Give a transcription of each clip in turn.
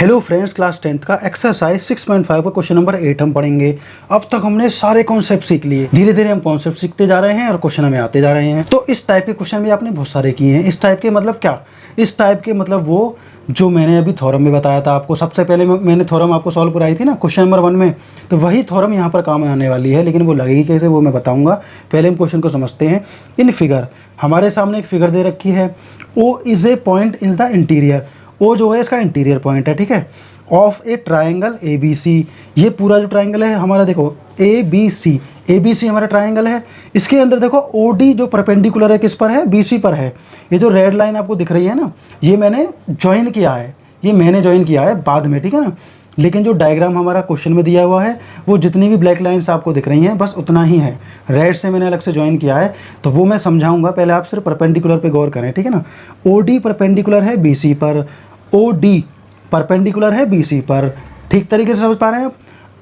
Hello friends, class 10th का exercise 6.5 का question number 8 हम पढ़ेंगे। अब तक हमने सारे कॉन्सेप्ट सीख लिए, धीरे धीरे हम कॉन्सेप्ट सीखते जा रहे हैं और क्वेश्चन हमें आते जा रहे हैं। तो इस टाइप के क्वेश्चन भी आपने बहुत सारे किए हैं। इस टाइप के मतलब क्या? इस टाइप के मतलब वो जो मैंने अभी थ्योरम में बताया था आपको, सबसे पहले मैंने थ्योरम आपको सॉल्व कराई थी ना क्वेश्चन नंबर 1 में, तो वही थ्योरम यहाँ पर काम आने वाली है। लेकिन वो लगेगी कैसे वो मैं बताऊँगा। पहले हम क्वेश्चन को समझते हैं। इन फिगर हमारे सामने एक फिगर दे रखी है। O is a point in the interior. O जो है इसका इंटीरियर पॉइंट है, ठीक है, of a triangle A B C. ये पूरा जो ट्राइंगल है हमारा, देखो ए बी सी हमारा ट्राइंगल है। इसके अंदर देखो ओ डी जो परपेंडिकुलर है किस पर है? बी सी पर है। ये जो रेड लाइन आपको दिख रही है ना, ये मैंने ज्वाइन किया है, ये मैंने ज्वाइन किया है बाद में, ठीक है ना। लेकिन जो डायग्राम हमारा क्वेश्चन में दिया हुआ है वो जितनी भी ब्लैक लाइन्स आपको दिख रही हैं बस उतना ही है। रेड से मैंने अलग से ज्वाइन किया है, तो वो मैं समझाऊंगा। पहले आप सिर्फ परपेंडिकुलर पे गौर करें, ठीक है ना। ओ डी परपेंडिकुलर है बी सी पर, ओ डी परपेंडिकुलर है BC पर। ठीक तरीके से समझ पा रहे हैं आप।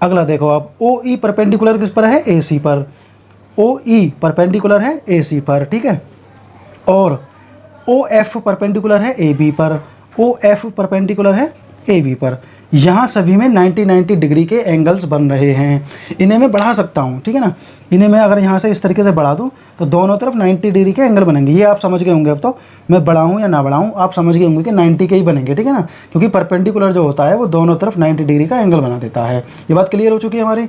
अगला देखो आप, OE परपेंडिकुलर किस पर है? AC पर। OE परपेंडिकुलर है AC पर, ठीक है। और OF परपेंडिकुलर है AB पर, OF परपेंडिकुलर है AB पर। यहाँ सभी में 90-90 डिग्री के एंगल्स बन रहे हैं। इन्हें मैं बढ़ा सकता हूँ, ठीक है ना। इन्हें मैं अगर यहाँ से इस तरीके से बढ़ा दूँ तो दोनों तरफ 90 डिग्री के एंगल बनेंगे। ये आप समझ गए होंगे। अब तो मैं बढ़ाऊँ या ना बढ़ाऊँ आप समझ गए होंगे कि 90 के ही बनेंगे, ठीक है ना, क्योंकि परपेंडिकुलर जो होता है वो दोनों तरफ 90 डिग्री का एंगल बना देता है। ये बात क्लियर हो चुकी है हमारी।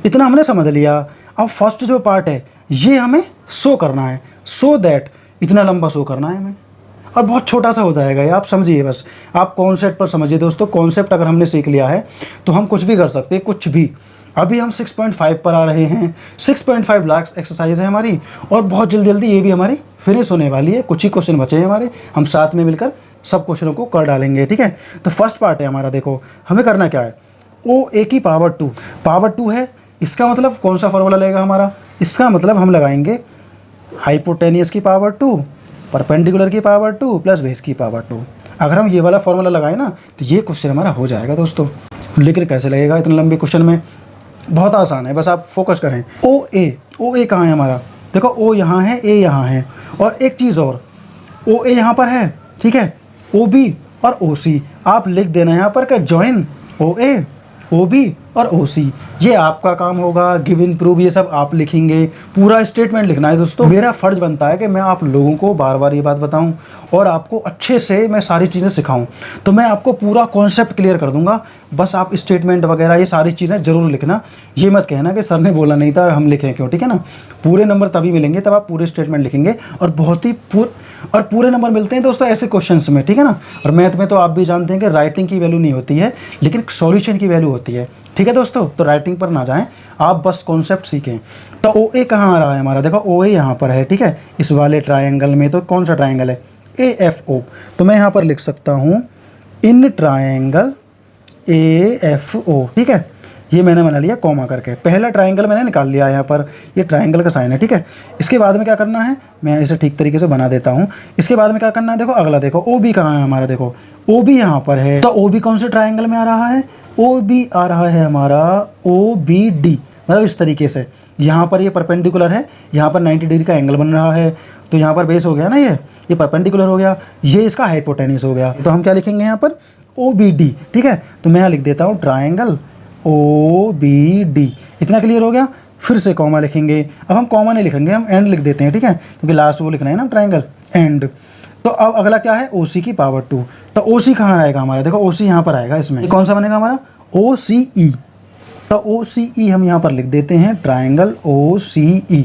इतना हमने समझ लिया। अब फर्स्ट जो पार्ट है ये हमें शो करना है, सो दैट इतना लंबा शो करना है हमें, और बहुत छोटा सा हो जाएगा ये। आप समझिए, बस आप कॉन्सेप्ट पर समझिए दोस्तों। कॉन्सेप्ट अगर हमने सीख लिया है तो हम कुछ भी कर सकते हैं, कुछ भी। अभी हम 6.5 पर आ रहे हैं। 6.5 लाख एक्सरसाइज है हमारी, और बहुत जल्दी जल्दी ये भी हमारी फिनिश होने वाली है। कुछ ही क्वेश्चन बचे हैं हमारे, हम साथ में मिलकर सब क्वेश्चनों को कर डालेंगे, ठीक है। तो फर्स्ट पार्ट है हमारा, देखो हमें करना क्या है। ओ ए की पावर 2 है। इसका मतलब कौन सा फॉर्मूला लगेगा हमारा? इसका मतलब हम लगाएंगे हाइपोटेनियस की पावर 2, परपेंडिकुलर की पावर 2 प्लस बेस की पावर 2। अगर हम ये वाला फॉर्मूला लगाएं ना तो ये क्वेश्चन हमारा हो जाएगा दोस्तों। लेकिन कैसे लगेगा इतने लंबे क्वेश्चन में? बहुत आसान है, बस आप फोकस करें। ओ ए कहाँ है हमारा? देखो ओ यहाँ है, ए यहाँ है, और एक चीज़ और, ओ ए यहाँ पर है, ठीक है। ओ बी और ओ सी आप लिख देना यहाँ पर क्या? जॉइन ओ ए, ओ बी और ओ सी। ये आपका काम होगा। गिवन प्रूव ये सब आप लिखेंगे, पूरा स्टेटमेंट लिखना है दोस्तों। मेरा फ़र्ज़ बनता है कि मैं आप लोगों को बार बार ये बात बताऊं और आपको अच्छे से मैं सारी चीज़ें सिखाऊं। तो मैं आपको पूरा कॉन्सेप्ट क्लियर कर दूंगा। बस आप स्टेटमेंट वगैरह ये सारी चीज़ें ज़रूर लिखना। ये मत कहना कि सर ने बोला नहीं था हम लिखें क्यों, ठीक है ना। पूरे नंबर तभी मिलेंगे तब आप पूरे स्टेटमेंट लिखेंगे, और बहुत ही पूरे नंबर मिलते हैं दोस्तों ऐसे क्वेश्चन में, ठीक है ना। और मैथ में तो आप भी जानते हैं कि राइटिंग की वैल्यू नहीं होती है, लेकिन सॉल्यूशन की वैल्यू होती है, ठीक है दोस्तों। तो राइटिंग पर ना जाएं, आप बस कॉन्सेप्ट सीखें। तो ओ ए कहाँ आ रहा है हमारा? देखो ओ ए यहाँ पर है, ठीक है, इस वाले ट्रायंगल में। तो कौन सा ट्रायंगल है? AFO। तो मैं यहाँ पर लिख सकता हूँ इन ट्रायंगल AFO, ठीक है। ये मैंने बना लिया कॉमा करके। पहला ट्रायंगल मैंने निकाल लिया यहाँ पर, ये ट्रायंगल का साइन है, ठीक है। इसके बाद में क्या करना है, मैं इसे ठीक तरीके से बना देता हूँ। इसके बाद में क्या करना है, देखो अगला देखो ओ बी कहाँ है हमारा? देखो ओ बी यहाँ पर है। तो ओ बी कौन से ट्रायंगल में आ रहा है? ओ बी आ रहा है हमारा OBD, मतलब इस तरीके से। यहाँ पर ये परपेंडिकुलर है, यहाँ पर 90 डिग्री का एंगल बन रहा है, तो यहाँ पर बेस हो गया ना, ये परपेंडिकुलर हो गया, ये इसका हाइपोटेनियस हो गया। तो हम क्या लिखेंगे यहाँ पर? OBD, ठीक है। तो मैं यहाँ लिख देता हूँ ट्रायंगल OBD। इतना क्लियर हो गया। फिर से कॉमा लिखेंगे। अब हम कॉमा नहीं लिखेंगे, हम एंड लिख देते हैं, ठीक है, क्योंकि लास्ट वो लिखना है ना, ट्रायंगल एंड। तो अब अगला क्या है? OC की पावर 2। तो OC कहाँ आएगा हमारा? देखो OC यहाँ पर आएगा। इसमें कौन सा बनेगा हमारा? OCE। तो OCE हम यहाँ पर लिख देते हैं ट्रायंगल OCE।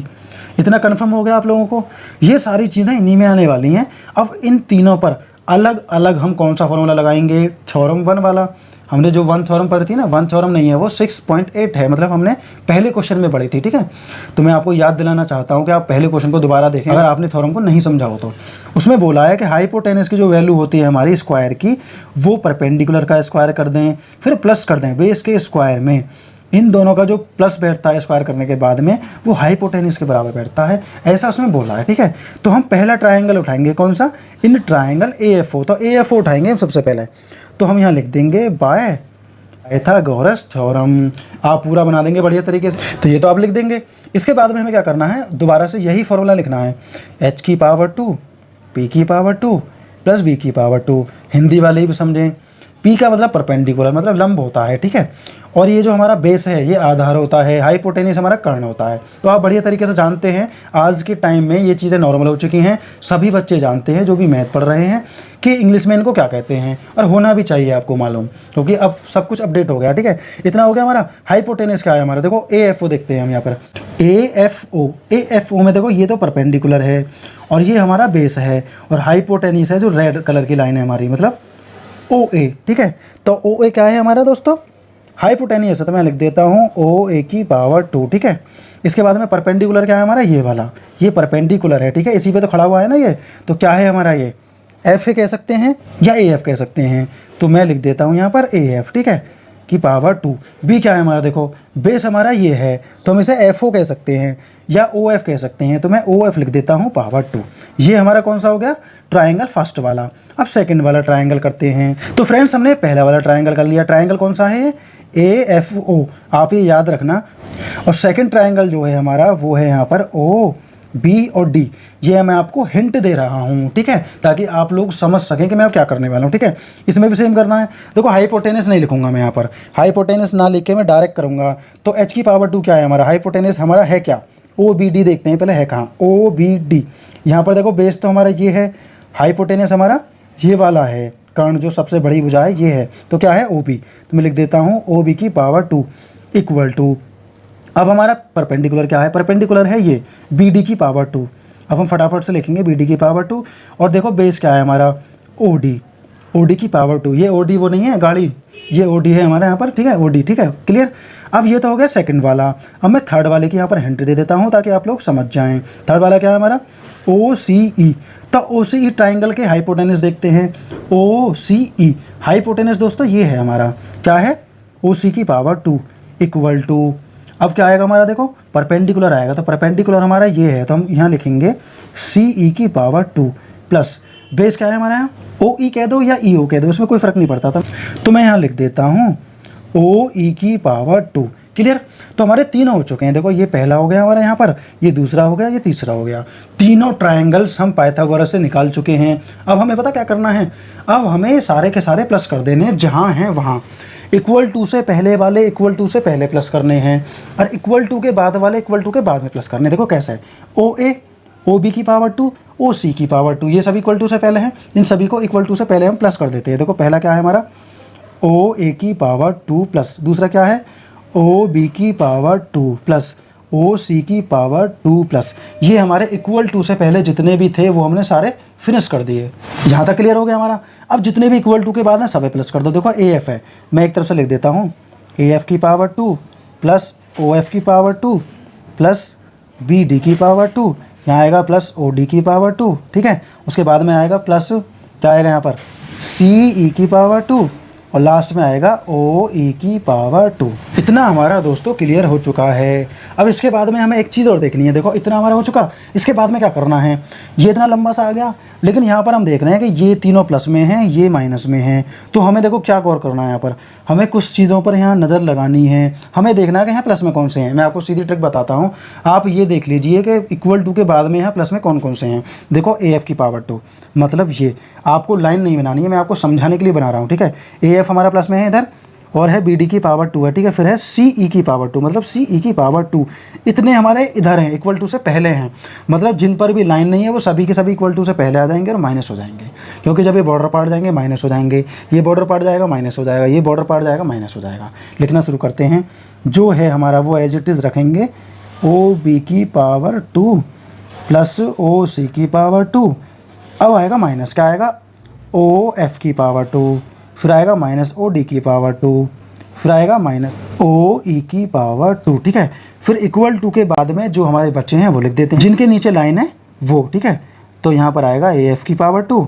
इतना कन्फर्म हो गया आप लोगों को? ये सारी चीज़ें इन्हीं में आने वाली हैं। अब इन तीनों पर अलग अलग हम कौन सा फॉर्मूला लगाएंगे? थ्योरम 1 वाला। हमने जो 1 थ्योरम पढ़ी थी ना, 1 थ्योरम नहीं है वो 6.8 है, मतलब हमने पहले क्वेश्चन में पढ़ी थी, ठीक है। तो मैं आपको याद दिलाना चाहता हूँ कि आप पहले क्वेश्चन को दोबारा देखें अगर आपने थ्योरम को नहीं समझा हो तो। उसमें बोला है कि हाइपोटेनस की जो वैल्यू होती है हमारी स्क्वायर की, वो परपेंडिकुलर का स्क्वायर कर दें, फिर प्लस कर दें बेस के स्क्वायर में। इन दोनों का जो प्लस बैठता है स्क्वायर करने के बाद में, वो हाइपोटेनस के बराबर बैठता है, ऐसा उसमें बोला है, ठीक है। तो हम पहला ट्रायंगल उठाएंगे, कौन सा? In triangle AFO। तो AFO उठाएंगे हम सबसे पहले। तो हम यहाँ लिख देंगे बाय पाइथागोरस थ्योरम। आप पूरा बना देंगे बढ़िया तरीके से। तो ये तो आप लिख देंगे। इसके बाद में हमें क्या करना है? दोबारा से यही फॉर्मूला लिखना है, H की पावर 2 P की पावर 2 प्लस B की पावर 2। हिंदी वाले भी समझें, पी का मतलब परपेंडिकुलर, मतलब लंब होता है, ठीक है। और ये जो हमारा बेस है ये आधार होता है, हाइपोटेनस हमारा कर्ण होता है। तो आप बढ़िया तरीके से जानते हैं, आज के टाइम में ये चीज़ें नॉर्मल हो चुकी हैं, सभी बच्चे जानते हैं जो भी मैथ पढ़ रहे हैं कि इंग्लिश में इनको क्या कहते हैं, और होना भी चाहिए आपको मालूम, क्योंकि अब सब कुछ अपडेट हो गया, ठीक है। इतना हो गया हमारा। हाइपोटेनस क्या है हमारा, देखो AFO देखते हैं हम यहाँ पर। AFO में देखो ये तो परपेंडिकुलर है और ये हमारा बेस है, और हाइपोटेनस है जो रेड कलर की लाइन है हमारी, मतलब OA, ठीक है। तो OA क्या है हमारा दोस्तों, हाइपोटेनियस है, तो मैं लिख देता हूँ OA की पावर 2, ठीक है। इसके बाद में परपेंडिकुलर क्या है हमारा, ये वाला, ये परपेंडिकुलर है, ठीक है, इसी पे तो खड़ा हुआ है ना ये, तो क्या है हमारा ये FA कह सकते हैं या AF कह सकते हैं, तो मैं लिख देता हूँ यहाँ पर AF, ठीक है, की पावर 2। बी क्या है हमारा, देखो बेस हमारा ये है, तो हम इसे FO कह सकते हैं या OF कह सकते हैं, तो मैं OF लिख देता हूँ पावर 2। ये हमारा कौन सा हो गया, ट्रायंगल फर्स्ट वाला। अब सेकंड वाला ट्रायंगल करते हैं। तो फ्रेंड्स हमने पहला वाला ट्रायंगल कर लिया। ट्रायंगल कौन सा है, AFO, आप ये याद रखना। और सेकंड ट्रायंगल जो है हमारा वो है यहाँ पर OB और D। ये मैं आपको हिंट दे रहा हूँ, ठीक है, ताकि आप लोग समझ सकें कि मैं अब क्या करने वाला हूँ, ठीक है। इसमें भी सेम करना है। देखो हाइपोटेनस नहीं लिखूंगा मैं यहाँ पर, हाइपोटेनस ना लिख के मैं डायरेक्ट करूँगा। तो H की पावर 2 क्या है हमारा, हाइपोटेनस हमारा है क्या, OBD देखते हैं पहले है कहाँ, OBD। यहाँ पर देखो बेस तो हमारा ये है, हाइपोटेनस हमारा ये वाला है, कर्ण जो सबसे बड़ी भुजा है ये है, तो क्या है OB। तो मैं लिख देता हूँ OB की पावर 2 इक्वल टू, अब हमारा परपेंडिकुलर क्या है, परपेंडिकुलर है ये BD की पावर 2। अब हम फटाफट से लिखेंगे BD की पावर 2। और देखो बेस क्या है हमारा OD की पावर 2। ये OD वो नहीं है गाड़ी, ये OD है हमारा यहाँ पर, ठीक है, OD, ठीक है, क्लियर। अब ये तो हो गया सेकंड वाला। अब मैं थर्ड वाले की यहाँ पर हिंट दे देता हूँ ताकि आप लोग समझ जाएं। थर्ड वाला क्या है हमारा, OCE। तो OCE ट्राइंगल के हाइपोटेनस देखते हैं। OCE हाइपोटेनस दोस्तों ये है हमारा, क्या है, OC की पावर 2 इक्वल टू, अब क्या आएगा हमारा, देखो परपेंडिकुलर आएगा, तो परपेंडिकुलर हमारा ये है, तो हम यहाँ लिखेंगे CE की पावर 2 प्लस बेस क्या है हमारा यहाँ, OE कह दो या EO कह दो, उसमें कोई फ़र्क नहीं पड़ता था। तो मैं यहाँ लिख देता हूँ OE की पावर 2, क्लियर। तो हमारे तीनों हो चुके हैं। देखो ये पहला हो गया हमारा यहाँ पर, ये दूसरा हो गया, ये तीसरा हो गया। तीनों ट्रायंगल्स हम पाइथागोरस से निकाल चुके हैं। अब हमें पता क्या करना है, अब हमें सारे के सारे प्लस कर देने हैं, जहाँ हैं वहाँ। इक्वल टू से पहले वाले इक्वल टू से पहले प्लस करने हैं, और इक्वल टू के बाद वाले इक्वल टू के बाद में प्लस करने। देखो कैसे है, OA OB की पावर 2 OC की पावर 2, ये सभी इक्वल टू से पहले हैं, इन सभी को इक्वल टू से पहले हम प्लस कर देते हैं। देखो पहला क्या है हमारा, OA की पावर 2 प्लस, दूसरा क्या है, OB की पावर 2 प्लस OC की पावर 2 प्लस। ये हमारे इक्वल टू से पहले जितने भी थे वो हमने सारे फिनिश कर दिए। यहाँ तक क्लियर हो गया हमारा। अब जितने भी इक्वल टू के बाद ना सभी प्लस कर दो। देखो AF है, मैं एक तरफ से लिख देता हूँ AF की पावर 2 प्लस OF की पावर 2 प्लस BD की पावर 2, यहाँ आएगा प्लस OD की पावर 2, ठीक है। उसके बाद में आएगा प्लस क्या आएगा यहाँ पर, CE की पावर 2, और लास्ट में आएगा OE की पावर 2। इतना हमारा दोस्तों क्लियर हो चुका है। अब इसके बाद में हमें एक चीज़ और देखनी है। देखो इतना हमारा हो चुका, इसके बाद में क्या करना है, ये इतना लंबा सा आ गया, लेकिन यहाँ पर हम देख रहे हैं कि ये तीनों प्लस में हैं, ये माइनस में हैं। तो हमें देखो क्या गौर करना है, यहाँ पर हमें कुछ चीज़ों पर यहाँ नज़र लगानी है। हमें देखना है कि यहाँ प्लस में कौन से हैं। मैं आपको सीधी ट्रिक बताता हूँ, आप ये देख लीजिए कि इक्वल टू के बाद में यहाँ प्लस में कौन कौन से हैं। देखो AF की पावर 2, मतलब ये आपको लाइन नहीं बनानी है, मैं आपको समझाने के लिए बना रहा हूँ, ठीक है। AF हमारा प्लस में है इधर, और है BD की पावर 2 है, ठीक है। फिर है CE की पावर 2, मतलब CE की पावर 2, इतने हमारे इधर हैं, इक्वल टू से पहले हैं। मतलब जिन पर भी लाइन नहीं है वो सभी के सभी इक्वल टू से पहले आ जाएंगे और माइनस हो जाएंगे, क्योंकि जब ये बॉर्डर पार्ट जाएंगे माइनस हो जाएंगे, ये बॉर्डर पार्ट जाएगा माइनस हो जाएगा, ये बॉर्डर पार्ट जाएगा माइनस हो जाएगा। लिखना शुरू करते हैं। जो है हमारा वो एज इट इज़ रखेंगे, OB की पावर 2 प्लस OC की पावर 2। अब आएगा माइनस, क्या आएगा, OF की पावर 2, फिर आएगा माइनस OD की पावर 2, फिर आएगा माइनस OE की पावर 2, ठीक है। फिर इक्वल टू के बाद में जो हमारे बच्चे हैं वो लिख देते हैं, जिनके नीचे लाइन है वो, ठीक है। तो यहाँ पर आएगा AF की पावर 2,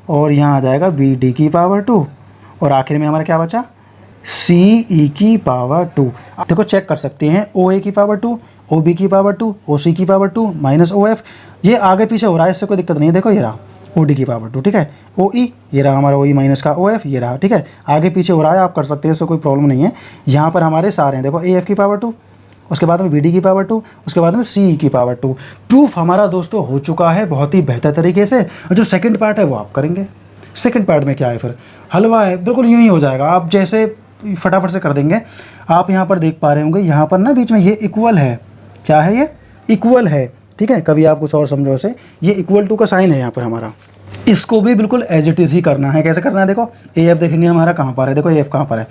और यहाँ आ जाएगा BD की पावर 2, और आखिर में हमारा क्या बचा, CE की पावर 2। आप देखो चेक कर सकते हैं, OA की पावर 2, OB की पावर 2, OC की पावर 2 माइनस OF, ये आगे पीछे हो रहा है, इससे कोई दिक्कत नहीं है। देखो ये रहा OD की पावर 2, ठीक है। OE ये रहा हमारा OE माइनस का OF, ये रहा, ठीक है। आगे पीछे हो रहा है, आप कर सकते हैं, इससे कोई प्रॉब्लम नहीं है। यहाँ पर हमारे सारे हैं, देखो AF की पावर 2, उसके बाद में BD की पावर 2, उसके बाद में CE की पावर 2। प्रूफ हमारा दोस्तों हो चुका है बहुत ही बेहतर तरीके से। और जो सेकंड पार्ट है वो आप करेंगे। सेकंड पार्ट में क्या है, फिर हलवा है, बिल्कुल यूं ही हो जाएगा। आप जैसे फटाफट से कर देंगे। आप यहाँ पर देख पा रहे होंगे, यहाँ पर ना बीच में ये इक्वल है, क्या है ये, इक्वल है, ठीक है। कभी आप कुछ और समझो इसे, ये इक्वल टू का साइन है यहाँ पर हमारा। इसको भी बिल्कुल एज इट इज़ ही करना है। कैसे करना है, देखो ए एफ देखेंगे हमारा कहाँ पर है, देखो ए एफ कहाँ पर है,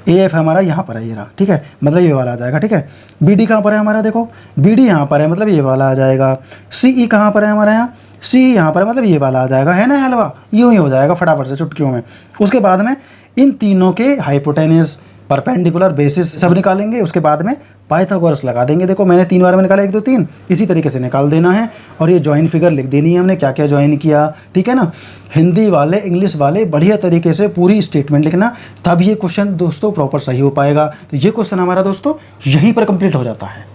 ए एफ हमारा यहाँ पर है, ये रहा, ठीक है, मतलब ये वाला आ जाएगा, ठीक है। बी डी कहाँ पर है हमारा, देखो बी डी यहाँ पर है, मतलब ये वाला आ जाएगा। सी ई कहाँ पर है हमारे यहाँ, सी यहाँ पर है, मतलब ये वाला आ जाएगा, है ना हलवा। यूँ ही हो जाएगा फटाफट से चुटकियों में। उसके बाद में इन तीनों के हाइपोटेनस, परपेंडिकुलर, बेसिस सब निकालेंगे। उसके बाद में पाइथागोरस लगा देंगे। देखो मैंने 3 बार में निकाला, 1 2 3, इसी तरीके से निकाल देना है। और ये ज्वाइन फिगर लिख देनी है हमने, क्या क्या ज्वाइन किया, ठीक है ना। हिंदी वाले, इंग्लिश वाले बढ़िया तरीके से पूरी स्टेटमेंट लिखना, तब ये क्वेश्चन दोस्तों प्रॉपर सही हो पाएगा। तो ये क्वेश्चन हमारा दोस्तों यहीं पर कंप्लीट हो जाता है।